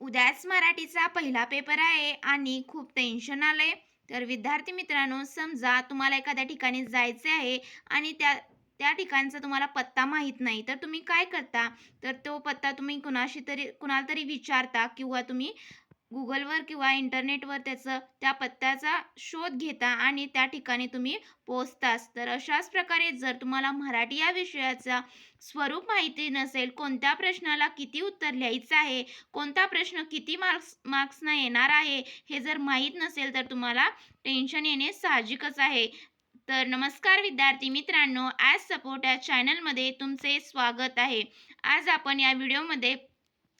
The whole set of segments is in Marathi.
उद्याच मराठीचा पहिला पेपर आहे आणि खूप टेन्शन आलंय. तर विद्यार्थी मित्रांनो, समजा तुम्हाला एखाद्या ठिकाणी जायचे आहे आणि त्या त्या ठिकाणचा तुम्हाला पत्ता माहीत नाही, तर तुम्ही काय करता? तर तो पत्ता तुम्ही कुणाला तरी विचारता किंवा तुम्ही Googleवर किंवा इंटरनेटवर त्या पत्त्याचा शोध घेता आणि त्या ठिकाणी तुम्ही पोहोचताच. तर अशाच प्रकारे जर तुम्हाला मराठी या विषयाचा स्वरूप माहिती नसेल, कोणत्या प्रश्नाला किती उत्तर लिहायचं आहे, कोणता प्रश्न किती मार्क्सना येणार आहे, हे जर माहीत नसेल तर तुम्हाला टेन्शन येणे साहजिकच आहे. तर नमस्कार विद्यार्थी मित्रांनो, ॲज सपोर्ट या चॅनलमध्ये तुमचे स्वागत आहे. आज आपण या व्हिडिओमध्ये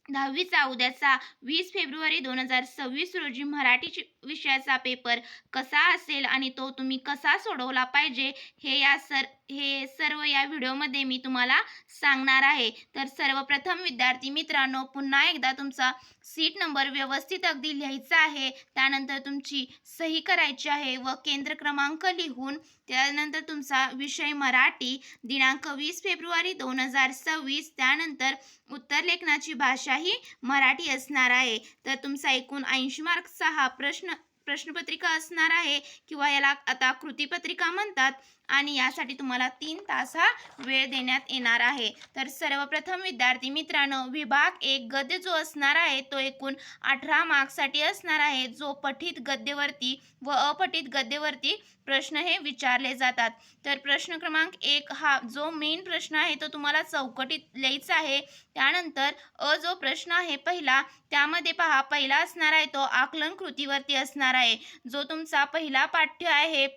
10वीचा उद्याचा 20 फेब्रुवारी 2026 रोजी मराठी विषयाचा पेपर कसा असेल आणि तो तुम्ही कसा सोडवला पाहिजे हे सर्व या व्हिडिओमध्ये मी तुम्हाला सांगणार आहे. तर सर्वप्रथम विद्यार्थी मित्रांनो, पुन्हा एकदा तुमचा सीट नंबर व्यवस्थित अगदी लिहायचा आहे. त्यानंतर तुमची सही करायची आहे व केंद्र क्रमांक लिहून त्यानंतर तुमचा विषय मराठी, दिनांक 20 फेब्रुवारी 2026, त्यानंतर उत्तर लेखनाची भाषा ही मराठी असणार आहे. तर तुमचा एकूण 80 मार्क्सचा हा प्रश्नपत्रिका असणार आहे किंवा याला आता कृतीपत्रिका म्हणतात आणि यासाठी तुम्हाला 3 तास हा वेळ देण्यात येणार आहे. तर सर्वप्रथम विद्यार्थी मित्रांनो, विभाग 1 गद्य जो असणार आहे तो एकूण 18 मार्क्ससाठी असणार आहे. जो पठित गद्यवरती व अपठित गद्यवरती प्रश्न हे विचारले जातात. तर प्रश्न क्रमांक 1 हा जो मेन प्रश्न आहे तो तुम्हाला चौकटीत लिहायचा आहे. त्यानंतर जो प्रश्न आहे पहिला, त्यामध्ये पहा, पहिला असणार आहे तो आकलन कृतीवरती असणार आहे. जो तुमचा पहिला पाठ्य आहे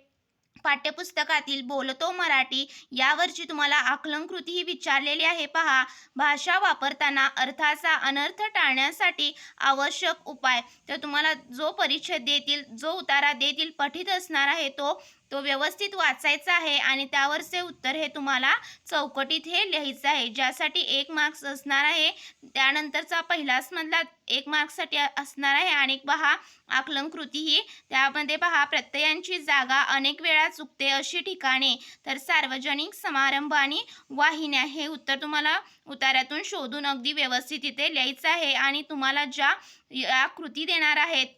पाठ्यपुस्तकातील बोलतो मराठी यावरची तुम्हाला आकलन कृती ही विचारलेली आहे. पहा, भाषा वापरताना अर्थाचा अनर्थ टाळण्यासाठी आवश्यक उपाय. तर तुम्हाला जो परिच्छेद देतील, जो उतारा देतील, पठित असणार आहे तो व्यवस्थित वाचायचा आहे आणि त्यावरचे उत्तर हे तुम्हाला चौकटीत हे लिहायचं आहे, ज्यासाठी 1 मार्क्स असणार आहे. त्यानंतरचा पहिलाच मधला 1 मार्क्ससाठी असणार आहे. आणि पहा, आकलन कृती ही त्यामध्ये पहा, प्रत्ययांची जागा अनेक वेळा चुकते अशी ठिकाणे. तर सार्वजनिक समारंभ आणि वाहिन्या हे उत्तर तुम्हाला उतार्यातून शोधून अगदी व्यवस्थित इथे लिहायचं आहे आणि तुम्हाला ज्या या कृती देणार आहेत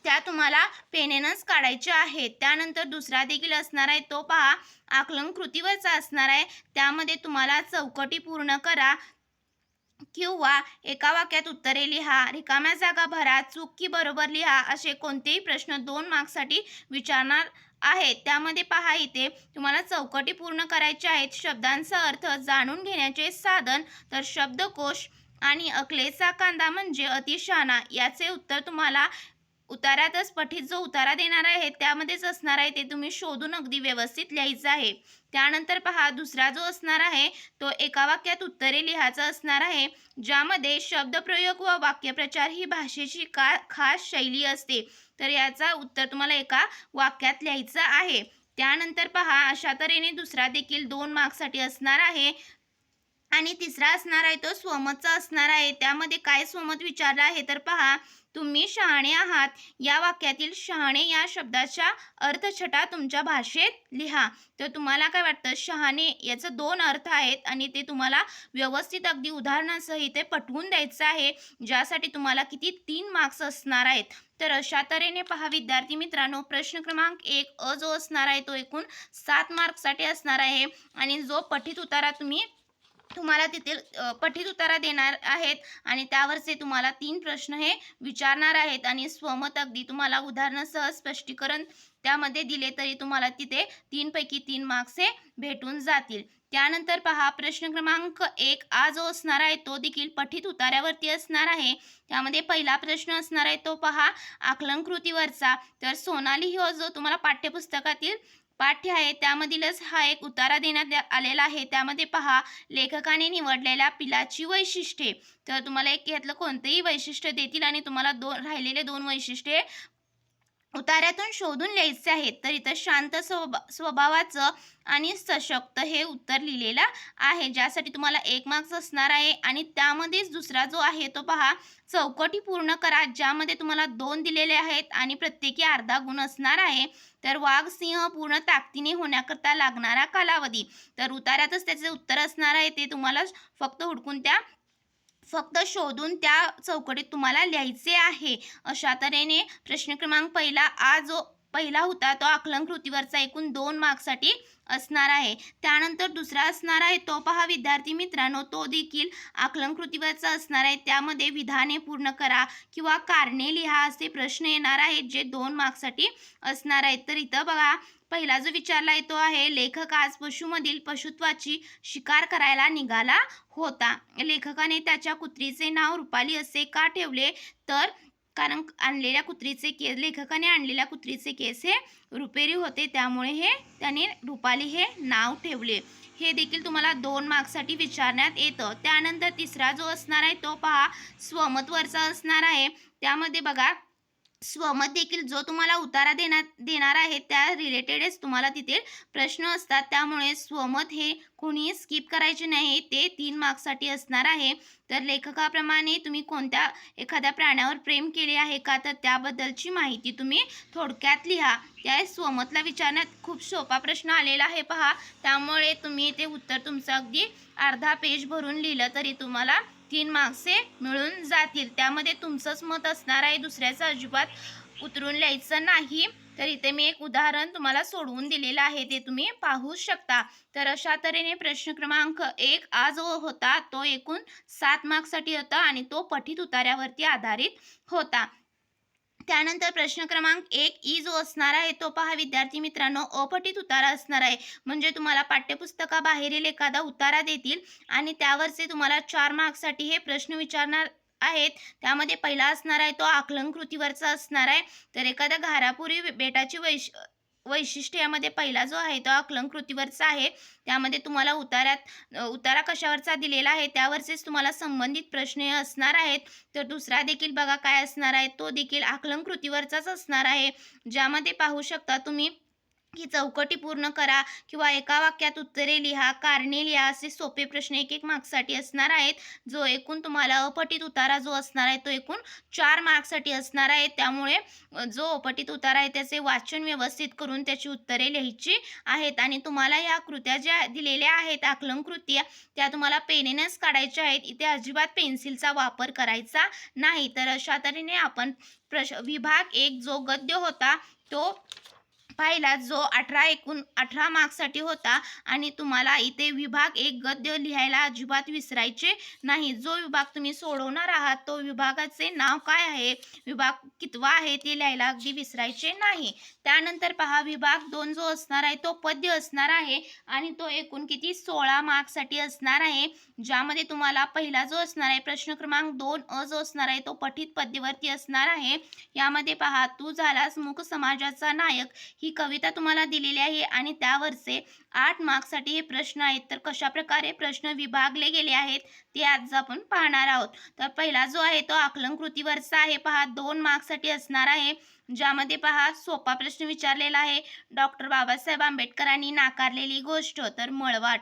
त्या तुम्हाला पेनेनच काढायच्या आहेत. त्यानंतर दुसरा देखील असणार आहे, तो पहा, आकलन कृतीवरचा असणार आहे. त्यामध्ये तुम्हाला चौकटी पूर्ण करा किंवा एका वाक्यात उत्तरे लिहा, रिकाम्या जागा भरा, चूक की बरोबर लिहा, असे कोणतेही प्रश्न 2 मार्क्ससाठी विचारणार आहेत. त्यामध्ये पहा, इथे तुम्हाला चौकटी पूर्ण करायच्या आहेत. शब्दांचा अर्थ जाणून घेण्याचे साधन, तर शब्दकोश आणि अकलेचा कांदा म्हणजे अतिशहाणा याचे उत्तर तुम्हाला उतारातच पठित जो उतारा देणार आहे त्यामध्येच असणार आहे, ते तुम्ही शोधून अगदी व्यवस्थित लिहायचं आहे. त्यानंतर पहा, दुसरा जो असणार आहे तो एका वाक्यात उत्तरे लिहायचं असणार आहे, ज्यामध्ये शब्दप्रयोग व वाक्यप्रचार ही भाषेची खास शैली असते. तर याचा उत्तर तुम्हाला एका वाक्यात लिहायचं आहे. त्यानंतर पहा, अशा तऱ्हेने दुसरा देखील 2 मार्क्ससाठी असणार आहे. आणि तिसरा असणार आहे तो स्वमतचा असणार आहे. त्यामध्ये काय स्वमत विचारलं आहे, तर पहा, तुम्ही शहाणे आहात या वाक्यातील शहाणे या शब्दाचा अर्थछटा तुमच्या भाषेत लिहा. तर तुम्हाला काय वाटतं, शहाणे याचे 2 अर्थ आहेत आणि ते तुम्हाला व्यवस्थित अगदी उदाहरणासहित ते पटवून द्यायचं आहे, ज्यासाठी तुम्हाला किती 3 मार्क्स असणार आहेत. तर अशा तऱ्हेने पहा विद्यार्थी मित्रांनो, प्रश्न क्रमांक 1 जो असणार आहे तो एकूण 7 मार्क्ससाठी असणार आहे आणि जो पठित उतारा तुम्हाला तिथे पठित उतारा देणार आहेत आणि त्यावरचे तुम्हाला 3 प्रश्न हे विचारणार आहेत आणि स्वमत अगदी तुम्हाला उदाहरणासह स्पष्टीकरण त्यामध्ये दिले तरी तुम्हाला तिथे 3 पैकी 3 मार्क्स हे भेटून जातील. त्यानंतर पहा, प्रश्न क्रमांक 1 जो असणार आहे तो देखील पठित उतार्यावरती असणार आहे. त्यामध्ये पहिला प्रश्न असणार आहे तो पहा, आकलन कृतीवरचा. तर सोनाली हो जो तुम्हाला पाठ्यपुस्तकातील पाठ्य आहे त्यामधीलच हा एक उतारा देण्यात आलेला आहे. त्यामध्ये पहा, लेखकाने निवडलेल्या पिलाची वैशिष्ट्ये. तर तुम्हाला एक यातलं कोणतेही वैशिष्ट्य देतील आणि तुम्हाला राहिलेले 2 वैशिष्ट्ये उतार्यातून शोधून लिहायचे आहेत. तर इथं शांत स्वभावाचं आणि सशक्त हे उत्तर लिहिलेलं आहे, ज्यासाठी तुम्हाला 1 मार्क्स असणार आहे. आणि त्यामध्येच दुसरा जो आहे तो पहा, चौकटी पूर्ण करा, ज्यामध्ये तुम्हाला 2 दिलेले आहेत आणि प्रत्येकी अर्धा गुण असणार आहे. तर वाघ सिंह पूर्ण ताकदीने होण्याकरता लागणारा कालावधी. तर उतार्यातच त्याचे उत्तर असणार आहे, ते तुम्हाला फक्त हुडकून त्या फक्त शोधून त्या चौकटीत तुम्हाला लिहायचे आहे. अशा तऱ्हेने प्रश्न क्रमांक जो पहिला होता तो आकलन कृतीवरचा एकूण 2 मार्क्ससाठी असणार आहे. त्यानंतर दुसरा असणार आहे तो पहा विद्यार्थी मित्रांनो, तो देखील आकलन कृतीवरचा असणार आहे. त्यामध्ये विधाने पूर्ण करा किंवा कारणे लिहा असे प्रश्न येणार आहेत जे 2 मार्क्ससाठी असणार आहेत. तर इथं बघा, पहिला जो विचारला आहे तो आहे, लेखक आज पशुमधील पशुत्वाची शिकार करायला निघाला होता. लेखकाने त्याच्या कुत्रीचे नाव रुपाली असे का ठेवले? तर कारण लेखकाने आणलेल्या कुत्रीचे केस हे रुपेरी होते, त्यामुळे त्याने रुपाली हे नाव ठेवले. हे देखील तुम्हाला 2 मार्क्ससाठी विचारण्यात येतं. त्यानंतर तिसरा जो असणार आहे तो पहा स्वमतवरचा असणार आहे. त्यामध्ये बघा, स्वमत देखील जो तुम्हाला उतारा देणार आहे त्या रिलेटेडच तुम्हाला तिथे प्रश्न असतात. त्यामुळे स्वमत हे कोणीही स्किप करायचे नाही, ते 3 मार्क्ससाठी असणार आहे. तर लेखकाप्रमाणे तुम्ही कोणत्या एखाद्या प्राण्यावर प्रेम केले आहे का, तर त्याबद्दलची माहिती तुम्ही थोडक्यात लिहा. त्या स्वमतला विचारण्यात खूप सोपा प्रश्न आलेला आहे पहा. त्यामुळे तुम्ही ते उत्तर तुमचं अगदी अर्धा पेज भरून लिहिलं तरी तुम्हाला 3 मार्क्स हे मिळून जातील. त्यामध्ये तुमचंच मत असणार आहे, दुसऱ्याचं अजिबात उतरून लिहायचं नाही. तर इथे मी एक उदाहरण तुम्हाला सोडवून दिलेलं आहे, ते तुम्ही पाहू शकता. तर अशा तऱ्हेने प्रश्न क्रमांक 1 जो होता तो एकूण 7 मार्क्ससाठी होता आणि तो पठित उतार्यावरती आधारित होता. त्यानंतर प्रश्न क्रमांक 1 जो असणार आहे तो पहा विद्यार्थी मित्रांनो, अपठित उतारा असणार आहे. म्हणजे तुम्हाला पाठ्यपुस्तकाबाहेरील एखादा उतारा देतील आणि त्यावरचे तुम्हाला 4 मार्क्ससाठी हे प्रश्न विचारणार आहेत. त्यामध्ये पहिला असणार आहे तो आकलन कृतीवरचा असणार आहे. तर एखाद्या घारापुरी बेटाची वैशिष्ट्य यामध्ये पहिला जो आहे तो आकलन कृतीवरचा आहे. त्यामध्ये तुम्हाला उतारा कशावरचा दिलेला आहे त्यावरचेच तुम्हाला संबंधित प्रश्न असणार आहेत. तर दुसरा देखील बघा काय असणार आहे, तो देखील आकलन कृतीवरचाच असणार आहे. ज्यामध्ये पाहू शकता तुम्ही की चौकटी पूर्ण करा किंवा एका वाक्यात उत्तरे लिहा, कारणे लिहा असे सोपे प्रश्न 1-1 मार्क्ससाठी असणार आहेत. जो एकूण तुम्हाला अपठित उतारा जो असणार आहे तो एकूण 4 मार्क्ससाठी असणार आहे. त्यामुळे जो अपठित उतारा आहे त्याचे वाचन व्यवस्थित करून त्याची उत्तरे लिहायची आहेत. आणि तुम्हाला ह्या कृत्या ज्या दिलेल्या आहेत आकलन कृत्या, त्या तुम्हाला पेनेनच काढायच्या आहेत. इथे अजिबात पेन्सिलचा वापर करायचा नाही. तर अशा तऱ्हेने आपण विभाग 1 जो गद्य होता तो पाहिला, जो 18 मार्क्ससाठी होता. आणि तुम्हाला इथे विभाग 1 गद्य लिहायला अजिबात विसरायचे नाही. जो विभाग तुम्ही सोडवणार आहात तो विभागाचे नाव काय आहे, विभाग कितवा आहे ते लिहायला अगदी विसरायचे नाही. त्यानंतर पहा विभाग 2 जो असणार आहे तो पद्य असणार आहे आणि तो एकूण किती 16 मार्क्ससाठी असणार आहे. ज्यामध्ये तुम्हाला पहिला जो असणार आहे प्रश्न क्रमांक 2 जो असणार आहे तो पठित पद्यवरती असणार आहे. यामध्ये पहा, तू झालास मूक समाजाचा नायक ही कविता तुम्हाला दिलेली आहे आणि त्यावरचे 8 मार्क्ससाठी हे प्रश्न आहेत. तर कशा प्रकारे प्रश्न विभागले गेले आहेत ते आज आपण पाहणार आहोत. तर पहिला जो आहे तो आकलन कृतीवरचा आहे पहा, 2 मार्क्ससाठी असणार आहे. ज्यामध्ये पहा सोपा प्रश्न विचारलेला आहे, डॉक्टर बाबासाहेब आंबेडकरांनी नाकारलेली गोष्ट, तर मळवाट.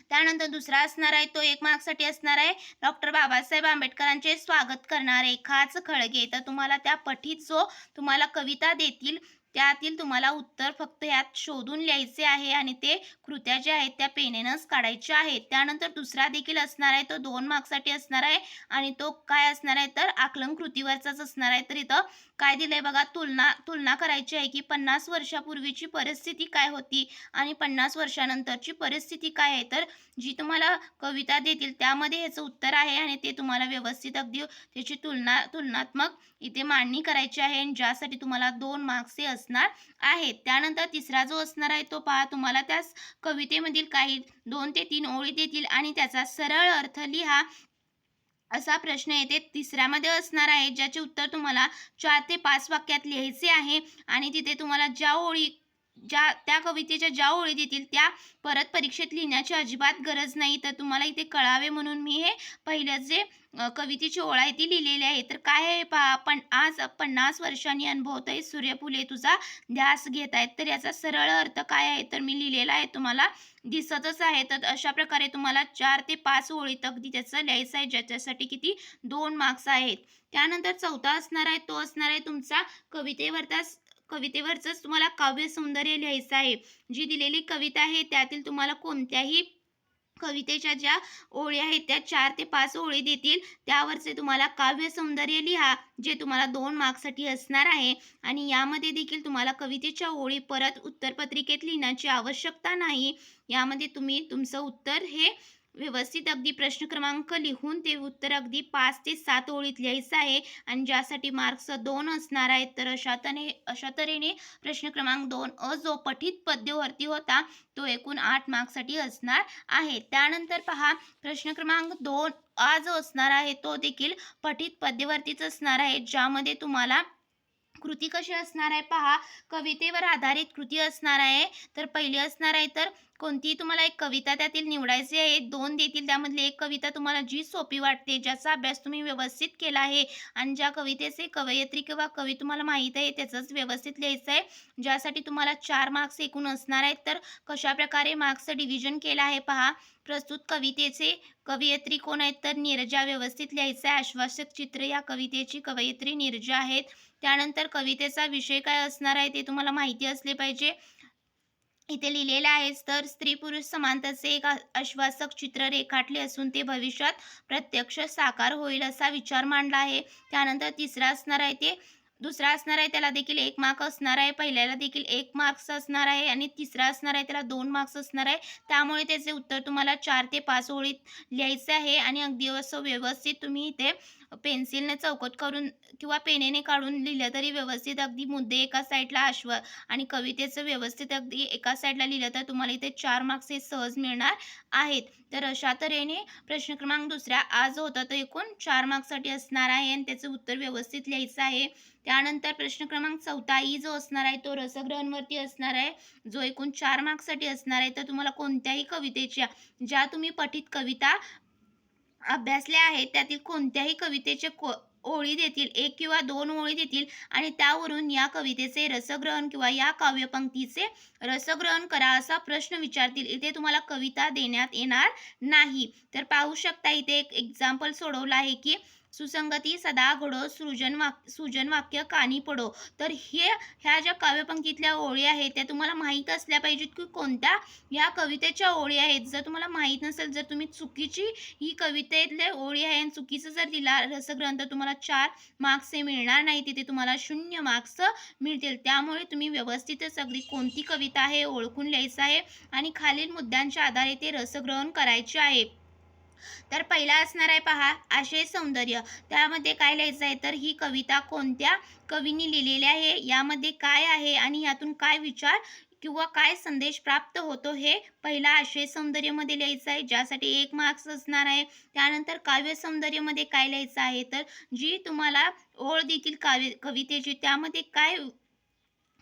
त्यानंतर दुसरा असणार आहे तो 1 मार्क्ससाठी असणार आहे, डॉक्टर बाबासाहेब आंबेडकरांचे स्वागत करणारे खाच खळगे. तर तुम्हाला त्या पठित जो तुम्हाला कविता देतील त्यातील तुम्हाला उत्तर फक्त यात शोधून लिहायचे आहे आणि ते कृत्या ज्या आहेत त्या पेनेनच काढायच्या आहेत. त्यानंतर दुसरा देखील असणार आहे तो 2 मार्क्ससाठी असणार आहे आणि तो काय असणार आहे तर आकलन कृतीवरचाच असणार आहे. तर इथं काय दिलंय बघा, तुलना करायची आहे की 50 वर्षापूर्वीची परिस्थिती काय होती आणि 50 वर्षानंतरची परिस्थिती काय आहे. तर जी तुम्हाला कविता देतील त्यामध्ये ह्याचं उत्तर आहे आणि ते तुम्हाला व्यवस्थित अगदी त्याची तुलनात्मक इथे मांडणी करायची आहे आणि ज्यासाठी तुम्हाला 2 मार्क्स हे असणार आहेत. त्यानंतर तिसरा जो असणार आहे तो पहा, तुम्हाला त्या कवितेमधील काही 2 ते 3 ओळी देतील आणि त्याचा सरळ अर्थ लिहा असा प्रश्न येते. तिसऱ्यामध्ये असणार आहे ज्याचे उत्तर तुम्हाला 4 ते 5 वाक्यात लिहायचे आहे आणि तिथे तुम्हाला त्या कवितेच्या ज्या ओळी देतील त्या परत परीक्षेत लिहिण्याची अजिबात गरज नाही. तर तुम्हाला इथे कळावे म्हणून मी हे पहिलं जे कवितेची ओळ आहे ती लिहिलेली आहे. तर काय आहे पहा, पण आज 50 वर्षांनी अनुभवतोय सूर्यफुले तुझा ध्यास घेत आहेत. तर याचा सरळ अर्थ काय आहे तर मी लिहिलेला आहे, तुम्हाला दिसतच आहे. तर अशा प्रकारे तुम्हाला 4 ते 5 ओळीत अगदी त्याचं लिहायचं आहे, ज्याच्यासाठी किती 2 मार्क्स आहेत. त्यानंतर चौथा असणार आहे तो असणार आहे तुमचा कवितेवरचंच तुम्हाला काव्य सौंदर्य लिहायचं आहे. जी दिलेली कविता आहे त्यातील तुम्हाला कोणत्याही कवितेच्या ज्या ओळी आहेत त्या 4 ते 5 ओळी देतील. त्यावरचे तुम्हाला काव्य सौंदर्य लिहा, जे तुम्हाला 2 मार्क्ससाठी असणार आहे. आणि यामध्ये देखील तुम्हाला कवितेच्या ओळी परत उत्तरपत्रिकेत लिहिण्याची आवश्यकता नाही. यामध्ये तुम्ही तुमचं उत्तर हे व्यवस्थित अगदी प्रश्न क्रमांक लिहून ते उत्तर अगदी 5 ते 7 ओळीत लिहायचं आहे आणि ज्यासाठी मार्क्स 2 असणार आहेत. तर अशा तऱ्हेने प्रश्न क्रमांक 2 जो पठित पद्यवरती होता, तो एकूण 8 मार्क्ससाठी असणार आहे. त्यानंतर पहा, प्रश्न क्रमांक 2 जो असणार आहे तो देखील पठित पद्यवरतीच असणार आहे, ज्यामध्ये तुम्हाला कृती कशी असणार आहे पहा, कवितेवर आधारित कृती असणार आहे. तर पहिली असणार आहे तर कोणतीही तुम्हाला एक कविता त्यातील निवडायची आहे. 2 देतील, त्यामधली एक कविता तुम्हाला जी सोपी वाटते, ज्याचा अभ्यास तुम्ही व्यवस्थित केला आहे आणि ज्या कवितेचे कवयित्री किंवा कवी तुम्हाला माहीत आहे त्याचंच व्यवस्थित लिहायचं आहे, ज्यासाठी तुम्हाला 4 मार्क्स एकूण असणार आहेत. तर कशाप्रकारे मार्क्सचं डिव्हिजन केलं आहे पहा. प्रस्तुत कवितेचे कवयित्री कोण आहेत, तर नीरजा व्यवस्थित लिहायचं आहे. आश्वासक चित्र या कवितेची कवयित्री नीरजा आहेत. त्यानंतर कवितेचा विषय काय असणार आहे ते तुम्हाला माहिती असले पाहिजे. इथे लिहिलेलं आहेच, तर स्त्री पुरुष समानतेचे एक आश्वासक चित्र रेखाटले असून ते भविष्यात प्रत्यक्ष साकार होईल असा विचार मांडला आहे. त्यानंतर तिसरा असणार आहे ते दुसरा असणार आहे, त्याला देखील 1 मार्क असणार आहे. पहिल्याला देखील 1 मार्क्स असणार आहे आणि तिसरा असणार आहे त्याला 2 मार्क्स असणार आहे. त्यामुळे त्याचे उत्तर तुम्हाला 4 ते 5 ओळीत लिहायचे आहे आणि अगदी असं व्यवस्थित तुम्ही इथे पेन्सिलने चौकट करून किंवा पेनेने काढून लिहिलं तरी व्यवस्थित अगदी मुद्दे एका साईडला आणि कवितेचं व्यवस्थित अगदी एका साईडला लिहिलं तर तुम्हाला इथे 4 मार्क्स हे सहज मिळणार आहेत. तर अशा तऱ्हेने प्रश्न क्रमांक दुसरा आज होता तो एकूण 4 मार्क्ससाठी असणार आहे आणि त्याचं उत्तर व्यवस्थित लिहायचं आहे. त्यानंतर प्रश्न क्रमांक 4 जो असणार आहे तो रसग्रहणवरती असणार आहे, जो एकूण 4 मार्क्ससाठी असणार आहे. तर तुम्हाला कोणत्याही कवितेच्या ज्या तुम्ही पठित कविता अभ्यासल्या आहेत त्यातील कोणत्याही कवितेचे ओळी देतील, 1 किंवा 2 ओळी देतील आणि त्यावरून या कवितेचे रसग्रहण किंवा या काव्यपंक्तीचे रसग्रहण करा असा प्रश्न विचारतील. इथे तुम्हाला कविता देण्यात येणार नाही. तर पाहू शकता इथे एक एक्झाम्पल सोडवलं आहे की सुसंगती सदा घडो सुजन वाक्य कानी पडो. तर ह्या ज्या काव्यपंक्तीतल्या ओळी आहेत त्या तुम्हाला माहीत असल्या पाहिजेत की कोणत्या या कवितेच्या ओळी आहेत. जर तुम्हाला माहीत नसेल, जर तुम्ही चुकीची ही कवितेतल्या ओळी आहे आणि चुकीचं जर दिला रसग्रहण, तर तुम्हाला 4 मार्क्स हे मिळणार नाही, तिथे तुम्हाला 0 मार्क्स मिळतील. त्यामुळे तुम्ही व्यवस्थितच अगदी कोणती कविता आहे ओळखून लिहायचं आहे आणि खालील मुद्द्यांच्या आधारे ते रसग्रहण करायचे आहे. तर पहिला असणार आहे पहा, आशय सौंदर्य. त्यामध्ये काय लिहायचं आहे, तर ही कविता कोणत्या कवींनी लिहिलेली आहे, यामध्ये काय आहे आणि यातून काय विचार किंवा काय संदेश प्राप्त होतो हे पहिला आशय सौंदर्यमध्ये लिहायचं आहे, ज्यासाठी 1 मार्क्स असणार आहे. त्यानंतर काव्य सौंदर्यमध्ये काय लिहायचं आहे, तर जी तुम्हाला ओळ देखील कवितेची त्यामध्ये काय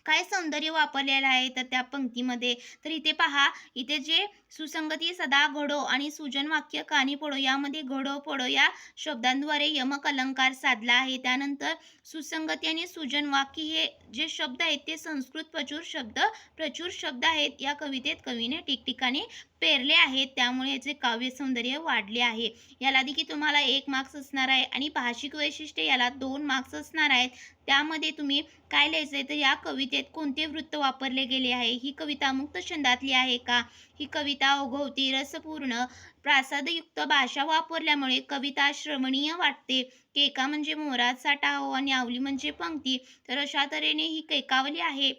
काय सौंदर्य वापरलेलं आहे तर त्या पंक्तीमध्ये. तर इथे पहा, इथे जे सुसंगती सदा घडो आणि सुजन वाक्य कानी पडो, यामध्ये घडो पडो या शब्दांद्वारे यमक अलंकार साधला आहे. त्यानंतर सुसंगती आणि सुजन वाक्य हे जे शब्द आहेत ते संस्कृत प्रचूर शब्द आहेत. या कवितेत कवीने ठिकठिकाणी पेरले आहेत, त्यामुळे याचे काव्य सौंदर्य वाढले आहे. याला देखील तुम्हाला 1 मार्क्स असणार आहे आणि भाषिक वैशिष्ट्य याला 2 मार्क्स असणार आहेत. त्यामध्ये तुम्ही काय लिहायचं आहे, तर या कवितेत कोणते वृत्त वापरले गेले आहे, ही कविता मुक्त छंदातली आहे का, ही कविता ओघवती रसपूर्ण प्रासादयुक्त भाषा वापरल्यामुळे कविता श्रवणीय वाटते. केका म्हणजे मोराचा टाहो आणि आवली म्हणजे पंक्ती. तर अशा तऱ्हेने ही केकावली आहे.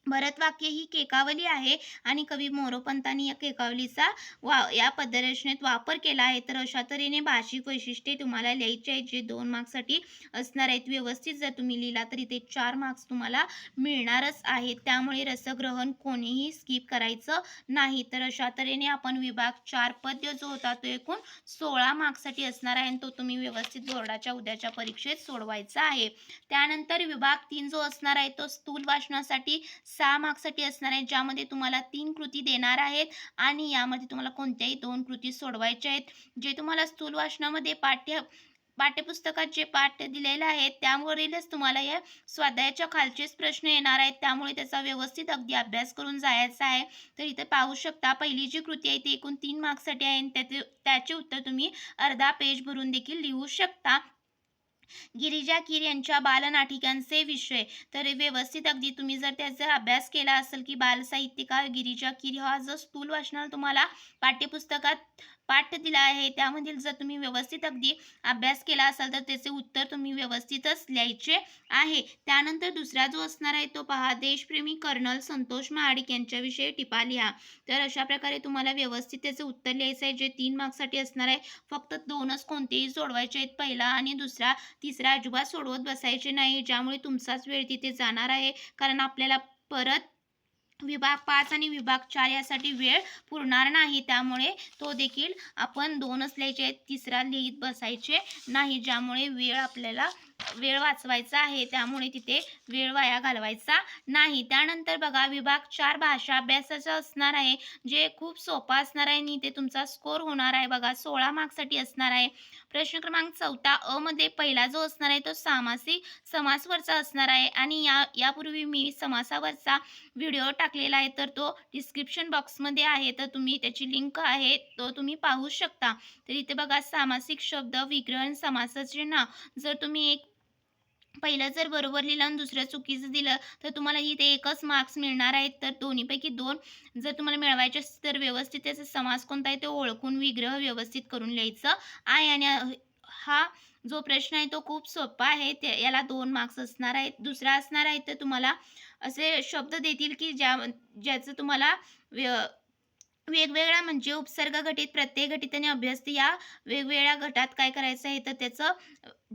भरतवाक्य ही केकावली आहे आणि कवी मोरोपंतांनी या केकावलीचा या पद्यरचनेत वापर केला आहे. तर अशा तऱ्हेने भाषिक वैशिष्ट्ये तुम्हाला लिहायची आहेत, जे 2 मार्क्ससाठी असणार आहेत. व्यवस्थित जर तुम्ही लिहिला तर इथे 4 मार्क्स तुम्हाला मिळणारच आहेत. त्यामुळे रसग्रहण कोणीही स्किप करायचं नाही. तर अशा तऱ्हेने आपण विभाग 4 पद्य जो होता तो एकूण 16 मार्क्ससाठी असणार आहे आणि तो तुम्ही व्यवस्थित बोर्डाच्या उद्याच्या परीक्षेत सोडवायचा आहे. त्यानंतर विभाग 3 जो असणार आहे तो स्थूल वाचनासाठी 6 मार्क्ससाठी असणार आहे, ज्यामध्ये तुम्हाला 3 कृती देणार आहेत आणि यामध्ये तुम्हाला कोणत्याही 2 कृती सोडवायच्या आहेत. जे तुम्हाला स्थूल वाचनामध्ये पाठ्यपुस्तकात जे पाठ दिलेले आहेत त्यावरीलच तुम्हाला या स्वाध्यायाच्या खालचेच प्रश्न येणार आहेत, त्यामुळे त्याचा व्यवस्थित अगदी अभ्यास करून जायचा आहे. तर इथे पाहू शकता, पहिली जी कृती आहे ती एकूण 3 मार्क्ससाठी आहे आणि त्याचे उत्तर तुम्ही अर्धा पेज भरून देखील लिहू शकता. गिरिजा कीर यांच्या बालनाटिकांचे विषय. तर व्यवस्थित अगदी तुम्ही जर त्याचा अभ्यास केला असेल की बालसाहित्यिका गिरिजा कीर हा जो स्थूल वाचनाला तुम्हाला पाठ्यपुस्तकात पाठ दिला आहे, त्यामधील जर तुम्ही व्यवस्थित अगदी अभ्यास केला असाल तर त्याचे उत्तर तुम्ही व्यवस्थितच लिहायचे आहे. त्यानंतर दुसरा जो असणार आहे तो पहा, देशप्रेमी कर्नल संतोष महाडिक यांच्याविषयी टिपा लिहा. तर अशा प्रकारे तुम्हाला व्यवस्थित त्याचे उत्तर लिहायचं आहे, जे 3 मार्क्ससाठी असणार आहे. फक्त 2च कोणतेही सोडवायचे आहेत, पहिला आणि दुसरा. तिसरा अजिबात सोडवत बसायचे नाही, ज्यामुळे तुमचाच वेळ तिथे जाणार आहे. कारण आपल्याला परत विभाग 5 आणि विभाग 4 यासाठी वेळ पुरणार नाही. त्यामुळे तो देखील आपण 2च लिहायचे आहेत, तिसरा लिहित बसायचे नाही, ज्यामुळे आपल्याला वेळ वाचवायचा आहे. त्यामुळे तिथे वेळ वाया घालवायचा नाही. त्यानंतर बघा, विभाग 4 भाषा अभ्यासाचा असणार आहे, जे खूप सोपा असणार आहे आणि इथे तुमचा स्कोर होणार आहे बघा 16 मार्क्ससाठी असणार आहे. प्रश्न क्रमांक 4 अ मध्ये पहिला जो असणार आहे तो सामासिक समासवरचा असणार आहे आणि यापूर्वी मी समासावरचा व्हिडिओ टाकलेला आहे, तर तो डिस्क्रिप्शन बॉक्समध्ये आहे, तर तुम्ही त्याची लिंक आहे तो तुम्ही पाहू शकता. तर इथे बघा, सामासिक शब्द विग्रहण समासाचे नाव. जर तुम्ही एक पहिलं जर बरोबर लिहिलं आणि दुसरं चुकीचं दिलं तर तुम्हाला इथे 1च मार्क्स मिळणार आहेत. तर दोन्हीपैकी 2 जर तुम्हाला मिळवायचे असतील तर व्यवस्थित त्याचा समास कोणता आहे ते ओळखून विग्रह व्यवस्थित करून लिहायचं आहे. आणि हा जो प्रश्न आहे तो खूप सोपा आहे, याला 2 मार्क्स असणार आहेत. दुसरा असणार आहे तर तुम्हाला असे शब्द देतील की ज्याचं तुम्हाला वेगवेगळ्या म्हणजे उपसर्ग घटित, प्रत्यय घटित आणि अभ्यस्त या वेगवेगळ्या गटात काय करायचं आहे, तर त्याचं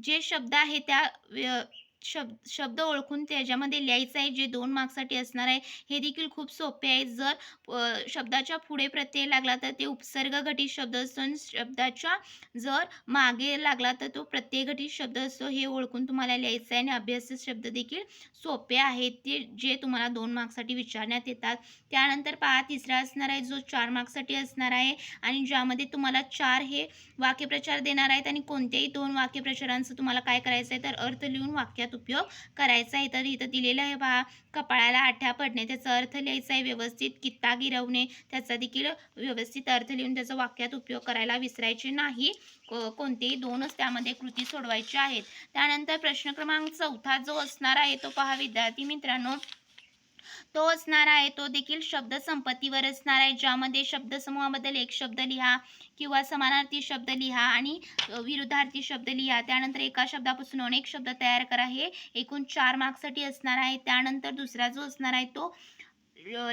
जे शब्द आहे त्या शब्द ओळखून त्याच्यामध्ये लिहायचं आहे, जे 2 मार्क्ससाठी असणार आहे. हे देखील खूप सोपे आहे. जर शब्दाच्या पुढे प्रत्यय लागला तर ते उपसर्ग घटित शब्द असतो आणि शब्दाच्या जर मागे लागला तर तो प्रत्यय घटित शब्द असतो. हे ओळखून तुम्हाला लिहायचं आहे. आणि अभ्यासित शब्द देखील सोपे आहेत, ते जे तुम्हाला 2 मार्क्ससाठी विचारण्यात येतात. त्यानंतर पहा, तिसरा असणार आहे जो 4 मार्क्ससाठी असणार आहे आणि ज्यामध्ये तुम्हाला 4 हे वाक्यप्रचार देणार आहेत आणि कोणत्याही 2 वाक्यप्रचारांचं तुम्हाला काय करायचं आहे, तर अर्थ लिहून वाक्यात उपयोग करायचा आहे. तर इथं दिलेलं आहे पहा, कपाळाला आठ्या पडणे, त्याचा अर्थ लिहायचा आहे व्यवस्थित. कित्ता गिरवणे, त्याचा देखील व्यवस्थित अर्थ लिहून त्याचा वाक्यात उपयोग करायला विसरायचे नाही. कोणतेही 2च त्यामध्ये कृती सोडवायचे आहेत. त्यानंतर प्रश्न क्रमांक 4 जो असणार आहे तो पहा विद्यार्थी मित्रांनो, तो असणार आहे तो देखील शब्द संपत्तीवर असणार आहे, ज्यामध्ये शब्दसमूहाबद्दल एक शब्द लिहा किंवा समानार्थी शब्द लिहा आणि विरुद्धार्थी शब्द लिहा. त्यानंतर एका शब्दापासून अनेक शब्द तयार करा. हे एकूण 4 मार्क्ससाठी असणार आहे. त्यानंतर दुसरा जो असणार आहे तो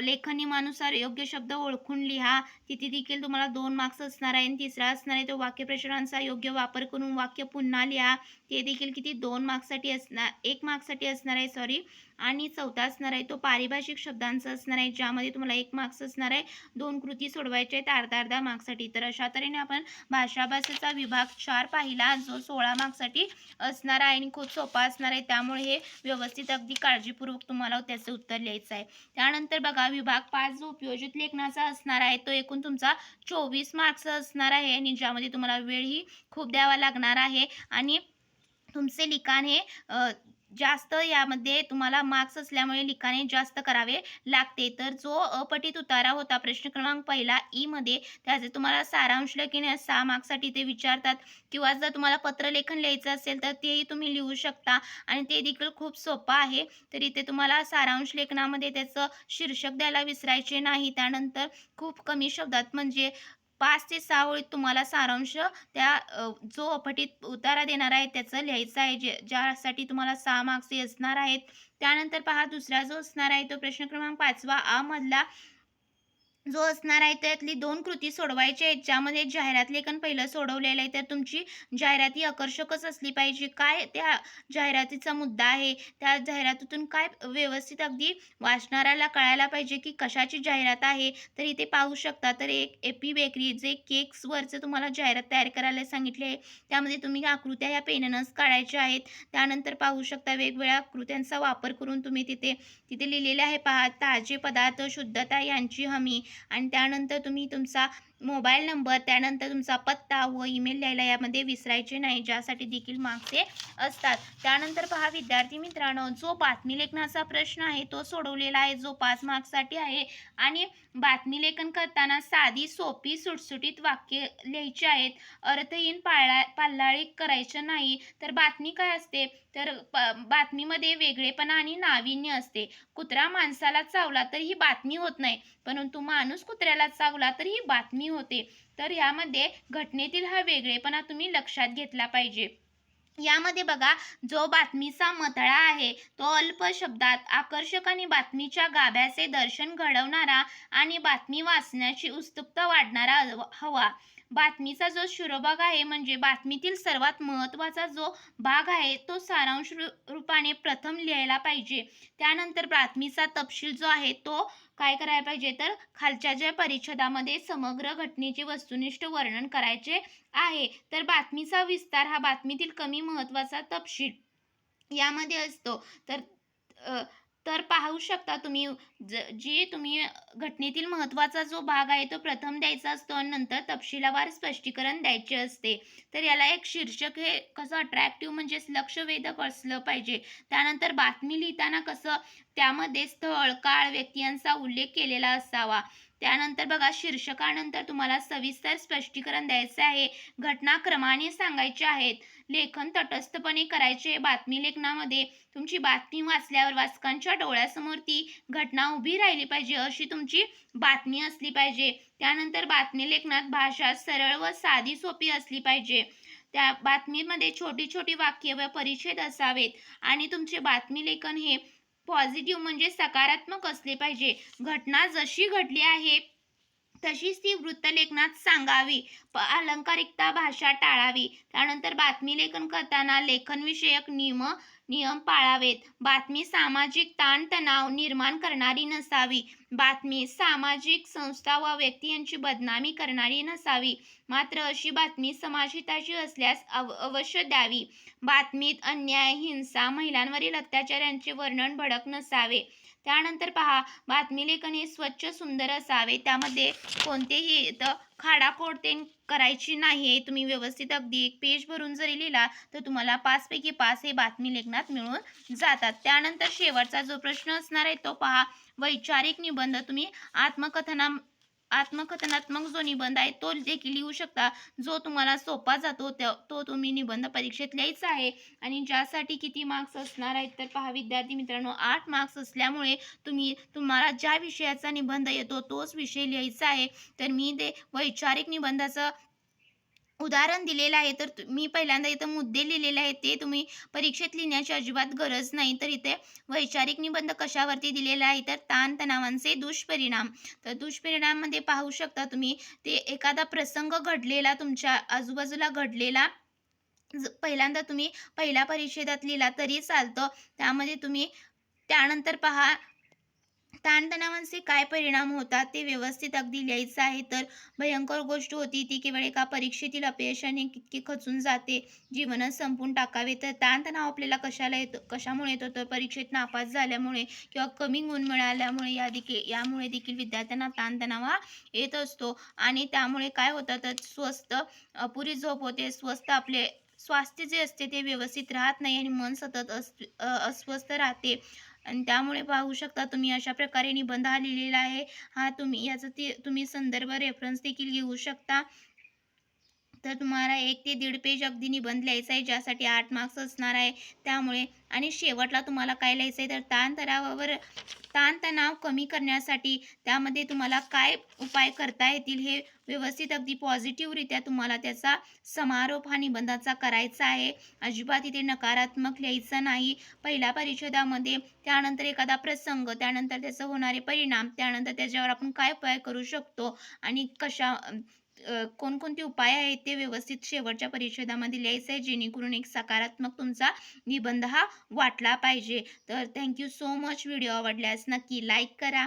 लेखनियमानुसार योग्य शब्द ओळखून लिहा. तिथे देखील तुम्हाला 2 मार्क्स असणार आहे. आणि तिसरा असणार आहे तो वाक्यप्रचारांचा योग्य वापर करून वाक्य पुन्हा लिहा. ते देखील किती 2 मार्क्ससाठी असणार, 1 मार्क्ससाठी असणार आहे सॉरी. आणि 4था असणार आहे तो पारिभाषिक शब्दांचा असणार आहे, ज्यामध्ये तुम्हाला 1 मार्क्स असणार आहे. 2 कृती सोडवायच्या आहेत अर्धा-अर्धा मार्क्ससाठी. तर अशा तऱ्हेने आपण भाषाभाषेचा विभाग 4 पाहिला, जो 16 मार्क्ससाठी असणार आहे आणि खूप सोपा असणार आहे. त्यामुळे हे व्यवस्थित अगदी काळजीपूर्वक तुम्हाला त्याचं उत्तर लिहायचं आहे. त्यानंतर बघा, विभाग 5 जो उपयोजित लेखनाचा असणार आहे तो एकूण तुमचा 24 मार्क्स असणार आहे आणि ज्यामध्ये तुम्हाला वेळही खूप द्यावा लागणार आहे आणि तुमचे लिखाण हे जास्त यामध्ये तुम्हाला मार्क्स असल्यामुळे लिखाणे जास्त करावे लागते. तर जो अपठित उतारा होता प्रश्न क्रमांक पहिला ई मध्ये, त्याचे तुम्हाला सारांश लेखन 6 मार्क्ससाठी ते विचारतात. किंवा जर तुम्हाला पत्रलेखन लिहायचं असेल तर तेही तुम्ही लिहू शकता आणि ते देखील खूप सोपं आहे. तर इथे तुम्हाला सारांश लेखनामध्ये त्याचं शीर्षक द्यायला विसरायचे नाही. त्यानंतर खूप कमी शब्दात म्हणजे 5 ते 6 ओळीत तुम्हाला सारांश त्या जो अपठित उतारा देणार आहे त्याचं लिहायचं आहे, ज्यासाठी तुम्हाला 6 मार्क्स असणार आहेत. त्यानंतर पहा, दुसरा जो असणार आहे तो प्रश्न क्रमांक 5 आ मधला जो असणार आहे त्यातली 2 कृती सोडवायच्या आहेत, ज्यामध्ये जाहिरात लेखन पहिलं सोडवलेलं आहे. तर तुमची जाहिरात ही आकर्षकच असली पाहिजे. काय त्या जाहिरातीचा मुद्दा आहे, त्या जाहिरातीतून काय व्यवस्थित अगदी वाचणाऱ्याला कळायला पाहिजे की कशाची जाहिरात आहे. तर इथे पाहू शकता, तर एक एपी बेकरी जे केक्सवरचं तुम्हाला जाहिरात तयार करायला सांगितले आहे. त्यामध्ये तुम्ही आकृत्या या पेननंच काढायच्या आहेत. त्यानंतर पाहू शकता वेगवेगळ्या आकृत्यांचा वापर करून तुम्ही तिथे लिहिलेले आहे पहा, ताजे पदार्थ, शुद्धता यांची हमी. आणि त्यानंतर तुम्ही तुमचा मोबाईल नंबर, त्यानंतर तुमचा पत्ता व ईमेल लिहायला यामध्ये विसरायचे नाही, ज्यासाठी देखील मार्क्स हे असतात. त्यानंतर पहा विद्यार्थी मित्रांनो, जो बातमी लेखनाचा प्रश्न आहे तो सोडवलेला आहे, जो 5 मार्क्ससाठी आहे. आणि बातमी लेखन करताना साधी, सोपी, सुटसुटीत वाक्य लिहायची आहेत. अर्थहीन पाल्लाळी करायचं नाही. तर बातमी काय असते, तर बातमीमध्ये वेगळेपणा आणि नाविन्य असते. कुत्रा माणसाला चावला तर ही बातमी होत नाही, परंतु माणूस कुत्र्याला चावला तर ही बातमी होते. तर यामध्ये घटनेतील हा वेगळेपणा तुम्ही लक्षात घेतला पाहिजे. यामध्ये बघा, जो बातमीचा मथळा आहे तो अल्प शब्दात आकर्षक आणि बातमीच्या गाभ्याचे दर्शन घडवणारा आणि बातमी वाचण्याची उत्सुकता वाढणारा हवा. बातमीचा जो शिरोभाग आहे म्हणजे बातमीतील सर्वात महत्त्वाचा जो भाग आहे तो सारांश रूपाने प्रथम लिहायला पाहिजे. त्यानंतर बातमीचा तपशील जो आहे तो काय करायला पाहिजे, तर खालच्या ज्या परिच्छेदामध्ये समग्र घटनेचे वस्तुनिष्ठ वर्णन करायचे आहे. तर बातमीचा विस्तार हा बातमीतील कमी महत्त्वाचा तपशील यामध्ये असतो. तर अ, तर पाहू शकता तुम्ही, जे तुम्ही घटनेतील महत्त्वाचा जो भाग आहे तो प्रथम द्यायचा असतो आणि नंतर तपशीलवार स्पष्टीकरण द्यायचे असते. तर याला एक शीर्षक हे कसं अट्रॅक्टिव्ह म्हणजेच लक्षवेधक असलं पाहिजे. त्यानंतर बातमी लिहिताना कसं त्यामध्ये स्थळ, काळ, व्यक्ती यांचा उल्लेख केलेला असावा. त्यानंतर बघा, शीर्षकानंतर तुम्हाला सविस्तर स्पष्टीकरण द्यायचे आहे. घटनाक्रमाने सांगायचे आहेत. लेखन तटस्थपणे करायचे. बातमी लेखनामध्ये तुमची बातमी वाचल्यावर वाचकांच्या डोळ्यासमोर ती घटना उभी राहिली पाहिजे, अशी तुमची बातमी असली पाहिजे. त्यानंतर बातमी लेखनात भाषा सरळ व साधी सोपी असली पाहिजे. त्या बातमीमध्ये छोटी छोटी वाक्य व परिच्छेद असावेत आणि तुमचे बातमी लेखन हे पॉझिटिव्ह म्हणजे सकारात्मक असले पाहिजे. घटना जशी घडली आहे तशीच ती वृत्तलेखनात सांगावी. अलंकारिकता भाषा टाळावी. त्यानंतर बातमी लेखन करताना लेखनविषयक नियम पाळावेत. बातमी सामाजिक ताणतणाव निर्माण करणारी नसावी. बातमी सामाजिक संस्था व व्यक्ती यांची बदनामी करणारी नसावी. मात्र अशी बातमी समाजहिताची असल्यास अवश्य द्यावी. बातमीत अन्याय, हिंसा, महिलांवरील अत्याचारांचे वर्णन भडक नसावे. त्यानंतर पहा, बातमी लेखन हे स्वच्छ सुंदर असावे. त्यामध्ये कोणतेही खाडाखोड करायची नाही. तुम्ही व्यवस्थित अगदी एक पेज भरून जरी लिहिला तर तुम्हाला 5 पैकी 5 हे बातमी लेखनात मिळून जातात. त्यानंतर शेवटचा जो प्रश्न असणार आहे तो पहा, वैचारिक निबंध. तुम्ही आत्मकथनात्मक जो निबंध आहे तो देखील लिहू शकता. जो तुम्हाला सोपा जातो तो तुम्ही निबंध परीक्षेत लिहायचा आहे. आणि ज्यासाठी किती मार्क्स असणार आहेत, तर पहा विद्यार्थी मित्रांनो, 8 मार्क्स असल्यामुळे तुम्हाला ज्या विषयाचा निबंध येतो तोच विषय लिहायचा आहे. तर मी ते वैचारिक निबंधाचं उदाहरण दिलेलं आहे. तर मी पहिल्यांदा इथं मुद्दे लिहिलेले आहेत, ते तुम्ही परीक्षेत लिहिण्याची अजिबात गरज नाही. तर इथे वैचारिक निबंध कशावरती दिलेला आहे, तर ताणतणावांचे दुष्परिणाम. तर दुष्परिणाममध्ये पाहू शकता तुम्ही, ते एखादा प्रसंग घडलेला तुमच्या आजूबाजूला घडलेला पहिल्यांदा तुम्ही पहिल्या परिच्छेदात लिहिला तरी चालतं. त्यामध्ये तुम्ही त्यानंतर पहा, ताणतणावांचे काय परिणाम होतात ते व्यवस्थित अगदी लिहायचं आहे. तर भयंकर गोष्ट होती ती केवळ एका परीक्षेतील अपयशाने किती खचून जाते, जीवनच संपवून टाकावे. तर ताणतणाव आपल्याला कशामुळे येतो, तर परीक्षेत नापास झाल्यामुळे किंवा कमी गुण मिळाल्यामुळे यामुळे देखील विद्यार्थ्यांना ताणतणाव हा येत असतो. आणि त्यामुळे काय होतं, तर अपुरी झोप होते, आपले स्वास्थ्य जे असते ते व्यवस्थित राहत नाही आणि मन सतत अस्वस्थ राहते. आणि त्यामुळे पाहू शकता तुम्ही अशा प्रकारे निबंध हा लिहिलेला आहे. तुम्ही संदर्भ रेफरन्स देखील घेऊ शकता. तर तुम्हाला 1 ते 1.5 पेज अगदी निबंध लिहायचा आहे, ज्यासाठी 8 मार्क्स असणार आहे. त्यामुळे आणि शेवटला तुम्हाला काय लिहायचं आहे, तर ताणतणाव कमी करण्यासाठी त्यामध्ये तुम्हाला काय उपाय करता येतील हे व्यवस्थित अगदी पॉझिटिव्हरित्या तुम्हाला त्याचा समारोप हा निबंधाचा करायचा आहे. अजिबात इथे नकारात्मक लिहायचं नाही. पहिल्या परिच्छेदामध्ये त्यानंतर एखादा प्रसंग, त्यानंतर त्याचे होणारे परिणाम, त्यानंतर त्याच्यावर आपण काय उपाय करू शकतो आणि कोणकोणते उपाय आहेत ते व्यवस्थित शेवटच्या परिच्छेदामध्ये लिहायचं आहे, जेणेकरून एक सकारात्मक तुमचा निबंध हा वाटला पाहिजे. तर thank you so much. Video आवडल्यास नक्की लाईक करा.